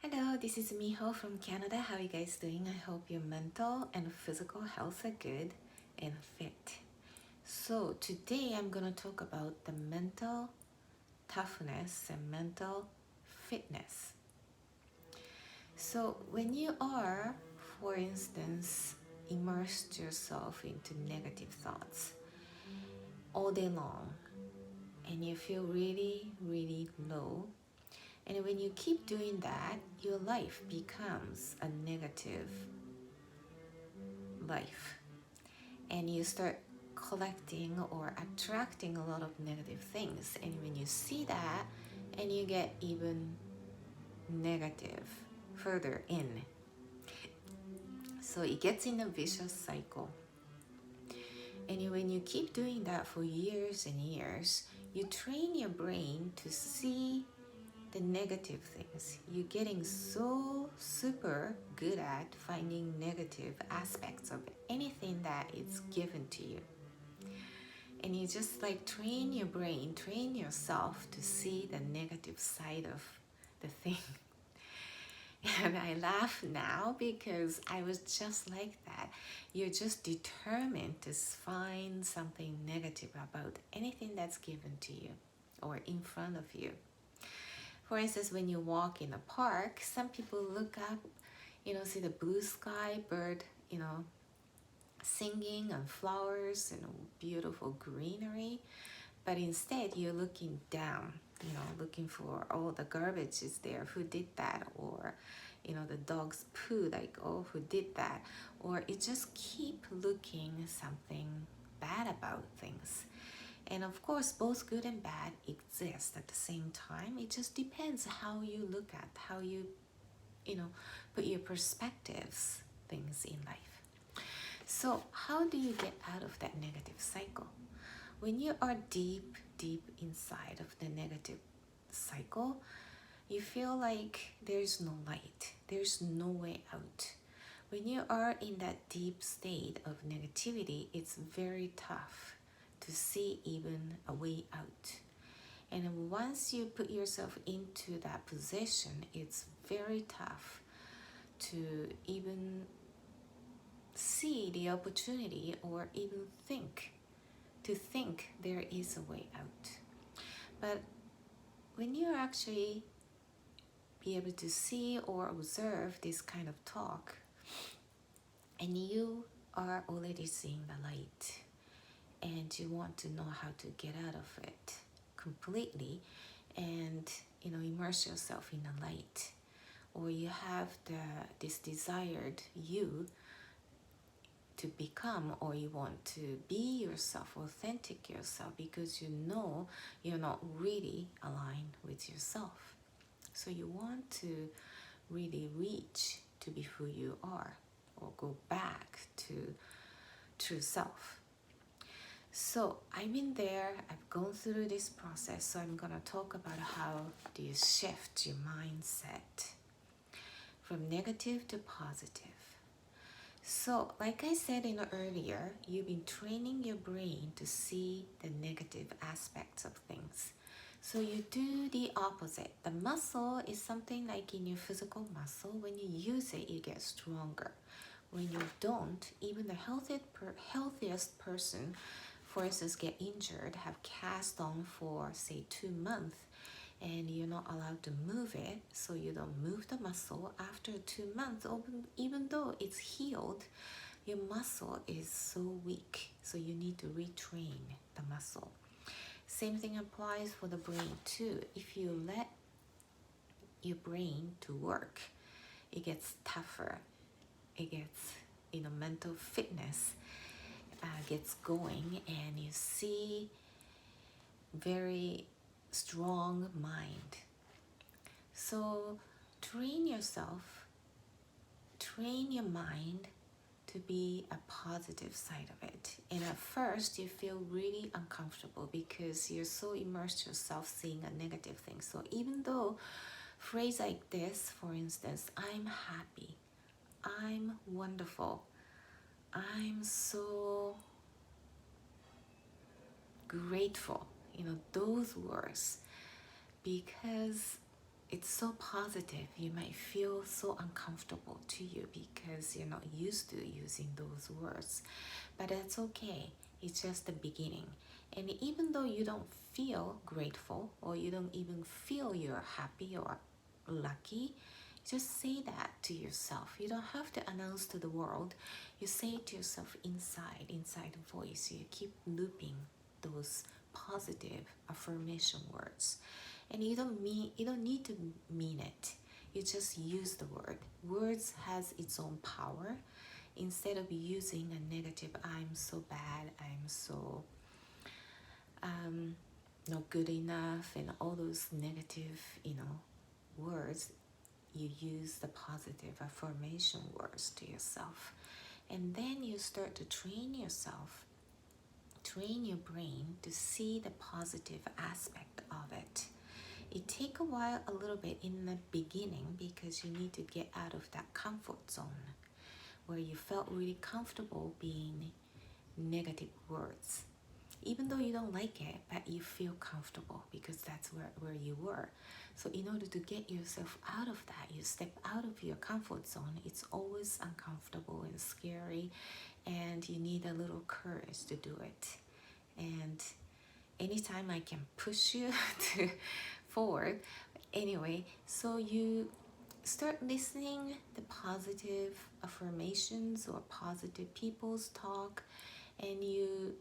Hello, this is Miho from Canada. How are you guys doing? I hope your mental and physical health are good and fit. So today I'm going to talk about the mental toughness and mental fitness. So when you are, for instance, immersed yourself into negative thoughts all day long and you feel really, really low, and when you keep doing that, your life becomes a negative life. And you start collecting or attracting a lot of negative things. And when you see that, and you get even negative further in. So it gets in a vicious cycle. And when you keep doing that for years and years, you train your brain to see the negative things. You're getting so super good at finding negative aspects of anything that is given to you. And you just like train your brain, train yourself to see the negative side of the thing. And I laugh now because I was just like that. You're just determined to find something negative about anything that's given to you or in front of you. For instance, when you walk in a park, some people look up, see the blue sky, bird, singing and flowers and beautiful greenery. But instead, you're looking down, looking for, oh, the garbage is there. Who did that? Or, the dog's poo, like, oh, who did that? Or you just keep looking something bad about things. And of course, both good and bad exist at the same time. It just depends how you look at, how you, put your perspectives, things in life. So how do you get out of that negative cycle? When you are deep, deep inside of the negative cycle, you feel like there's no light. There's no way out. When you are in that deep state of negativity, it's very tough to see even a way out. And once you put yourself into that position, it's very tough to even see the opportunity or even think there is a way out. But when you actually be able to see or observe this kind of talk, and you are already seeing the light, and you want to know how to get out of it completely and immerse yourself in the light, or you have this desired you to become, or you want to be yourself, authentic yourself, because you're not really aligned with yourself. So you want to really reach to be who you are, or go back to true self. So I've been there, I've gone through this process, so I'm going to talk about how do you shift your mindset from negative to positive. So like I said earlier, you've been training your brain to see the negative aspects of things. So you do the opposite. The muscle is something like in your physical muscle. When you use it, you get stronger. When you don't, even the healthiest person, for instance, get injured, have cast on for, say, 2 months, and you're not allowed to move it, so you don't move the muscle. After 2 months, even though it's healed, your muscle is so weak, so you need to retrain the muscle. Same thing applies for the brain too. If you let your brain to work, it gets tougher. It gets, mental fitness gets going, and you see very strong mind. So train your mind to be a positive side of it. And at first you feel really uncomfortable because you're so immersed yourself seeing a negative thing. So even though phrase like this, for instance, I'm happy, I'm wonderful, I'm so grateful, those words, because it's so positive, you might feel so uncomfortable to you because you're not used to using those words. But that's okay. It's just the beginning. And even though you don't feel grateful or you don't even feel you're happy or lucky, just say that to yourself. You don't have to announce to the world. You say it to yourself inside the voice. You keep looping those positive affirmation words. And you don't need to mean it. You just use the word. Words has its own power. Instead of using a negative, I'm so bad, I'm so not good enough, and all those negative, words, you use the positive affirmation words to yourself. And then you start to train yourself, train your brain to see the positive aspect of it. It takes a while, a little bit in the beginning, because you need to get out of that comfort zone where you felt really comfortable being negative words. Even though you don't like it, but you feel comfortable because that's where you were. So in order to get yourself out of that, you step out of your comfort zone. It's always uncomfortable and scary, and you need a little courage to do it. And anytime I can push you to forward. Anyway, so you start listening the positive affirmations or positive people's talk, and you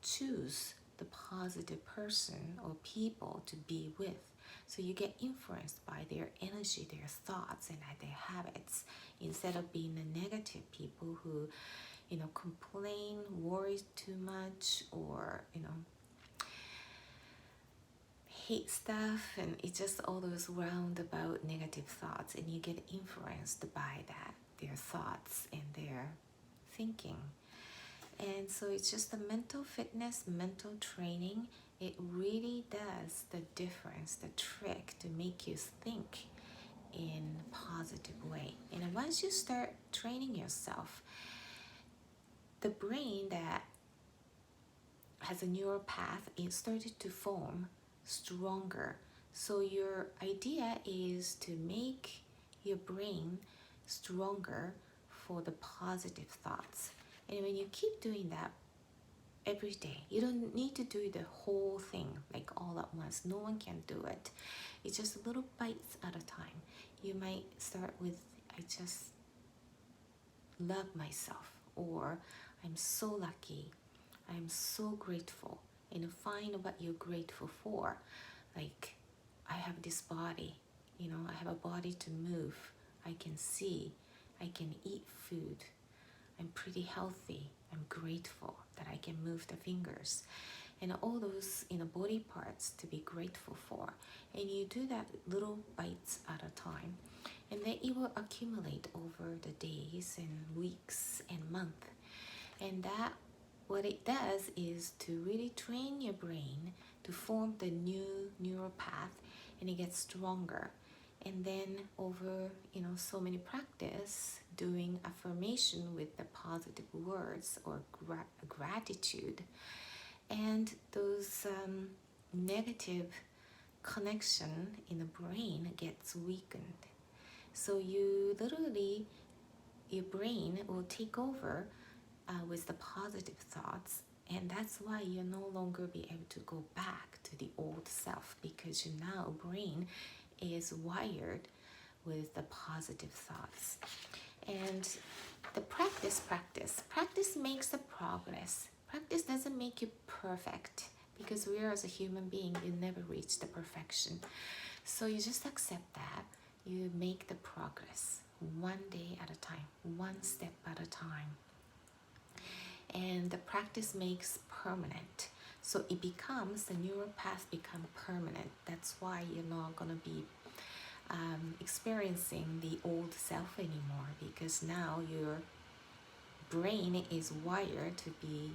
choose the positive person or people to be with. So you get influenced by their energy, their thoughts, and their habits, instead of being the negative people who, complain, worry too much, or, hate stuff, and it's just all those roundabout negative thoughts, and you get influenced by that, their thoughts and their thinking. And so it's just the mental fitness, mental training. It really does the difference, the trick to make you think in a positive way. And once you start training yourself, the brain that has a neural path, it started to form stronger. So your idea is to make your brain stronger for the positive thoughts. And when you keep doing that every day, you don't need to do the whole thing like all at once. No one can do it. It's just little bites at a time. You might start with, I just love myself, or I'm so lucky, I'm so grateful. And find what you're grateful for. Like, I have this body, I have a body to move. I can see, I can eat food. I'm pretty healthy. I'm grateful that I can move the fingers. And all those, body parts to be grateful for. And you do that little bites at a time. And then it will accumulate over the days and weeks and months. And that, what it does is to really train your brain to form the new neural path, and it gets stronger. And then over, so many practice doing affirmation with the positive words or gratitude, and those negative connection in the brain gets weakened. So you literally, your brain will take over with the positive thoughts, and that's why you'll no longer be able to go back to the old self, because your now brain is wired with the positive thoughts. And the practice makes the progress. Practice doesn't make you perfect, because we are, as a human being, you never reach the perfection. So you just accept that. You make the progress one day at a time, one step at a time. And the practice makes permanent. So it becomes, the neural path become permanent. That's why you're not going to be experiencing the old self anymore, because now your brain is wired to be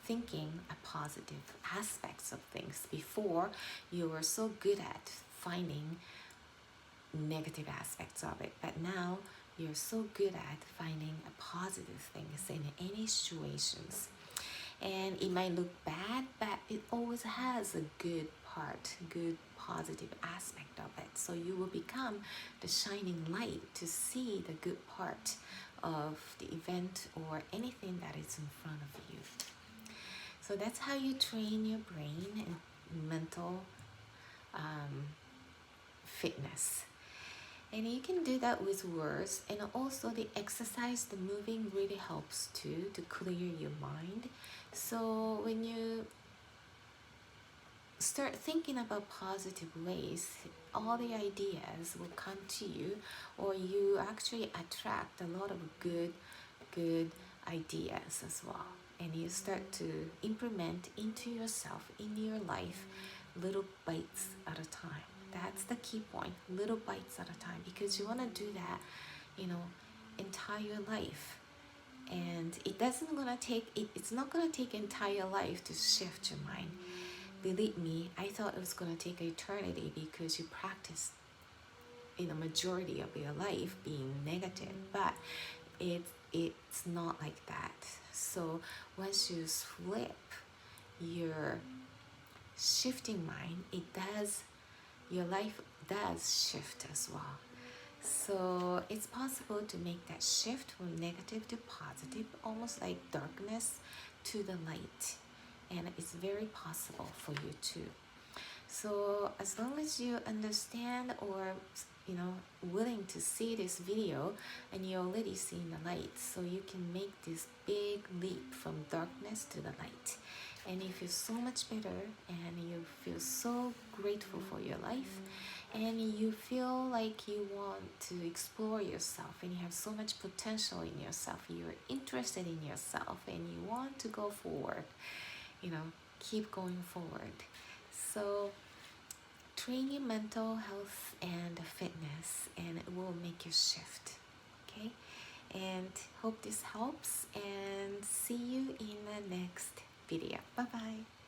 thinking a positive aspects of things. Before, you were so good at finding negative aspects of it, but now you're so good at finding a positive things in any situations. And it might look bad, but it always has a good part, good positive aspect of it. So you will become the shining light to see the good part of the event or anything that is in front of you. So that's how you train your brain and mental fitness. And you can do that with words, and also the exercise, the moving really helps too to clear your mind. So when you start thinking about positive ways, all the ideas will come to you, or you actually attract a lot of good ideas as well. And you start to implement into yourself, in your life, little bites at a time. That's the key point, little bites at a time, because you want to do that, entire life. And it's not gonna take entire life to shift your mind. Believe me, I thought it was gonna take eternity because you practice in a majority of your life being negative, but it's not like that. So once you flip your shifting mind, your life does shift as well. So it's possible to make that shift from negative to positive, almost like darkness to the light. And it's very possible for you too. So as long as you understand or willing to see this video, and you're already seeing the light, so you can make this big leap from darkness to the light. And you feel so much better, and you feel so grateful for your life, and you feel like you want to explore yourself, and you have so much potential in yourself, you're interested in yourself, and you want to go forward, keep going forward. So train your mental health and fitness, and it will make you shift. Okay, and hope this helps, and see you in the next video. Bye bye.